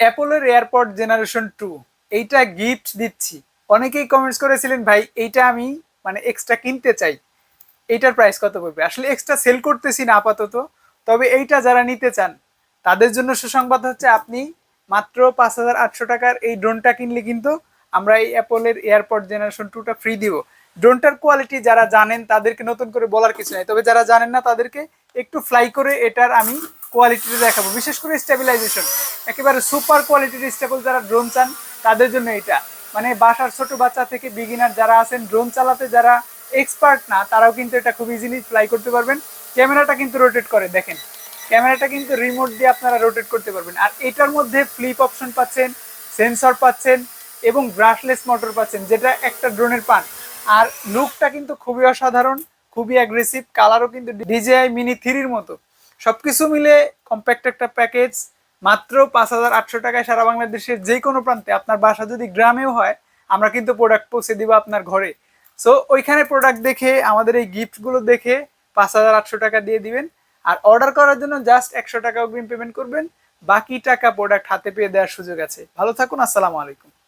অ্যাপলের AirPod generation 2 এইটা gift দিচ্ছি। অনেকেই কমেন্টস করেছিলেন ভাই এইটা আমি মানে এক্সট্রা কিনতে চাই, এইটার প্রাইস কত পড়বে। আসলে এক্সট্রা সেল করতেছি না আপাতত, তবে এইটা যারা নিতে চান তাদের জন্য সুসংবাদ হচ্ছে আপনি মাত্র 5,800 টাকার এই ড্রোনটা কিনলে কিন্তু আমরা এই অ্যাপলের এয়ারপড জেনারেশন 2টা ফ্রি দিব। ড্রোনটার কোয়ালিটি যারা জানেন তাদেরকে নতুন করে বলার কিছু নাই, তবে যারা জানেন না তাদেরকে একটু ফ্লাই করে এটার আমি কোয়ালিটিটা দেখাবো। বিশেষ করে স্টেবিলাইজেশন একেবারে সুপার কোয়ালিটির স্টেবল যারা ড্রোন চান তাদের জন্য এটা মানে বাসার ছোট বাচ্চা থেকে বিগিনার যারা আছেন, ড্রোন চালাতে যারা এক্সপার্ট না তারাও কিন্তু এটা খুব ইজিলি ফ্লাই করতে পারবেন। ক্যামেরাটা কিন্তু রোটেট করে, দেখেন ক্যামেরাটা কিন্তু রিমোট দিয়ে আপনারা রোটেট করতে পারবেন। আর এটার মধ্যে ফ্লিপ অপশন পাচ্ছেন, সেন্সর পাচ্ছেন এবং ব্রাশলেস মোটর পাচ্ছেন, যেটা একটা ড্রোনের পান। আর লুকটা কিন্তু খুবই অসাধারণ, খুবই অ্যাগ্রেসিভ, কালারও কিন্তু DJI মিনি 3-র মতো। সবকিছু মিলে কম্প্যাক্ট একটা প্যাকেজ মাত্র 5,800 টাকায় সারা বাংলাদেশের যে কোনো প্রান্তে, আপনার বাসা যদি গ্রামেও হয় আমরা কিন্তু প্রোডাক্ট পৌঁছে দিব আপনার ঘরে। সো ওইখানে প্রোডাক্ট দেখে আমাদের এই গিফটগুলো দেখে 5,800 টাকা দিয়ে দিবেন। আর অর্ডার করার জন্য জাস্ট 100 টাকা অগ্রিম পেমেন্ট করবেন, বাকি টাকা প্রোডাক্ট হাতে পেয়ে দেওয়ার সুযোগ আছে। ভালো থাকুন, আসসালামু আলাইকুম।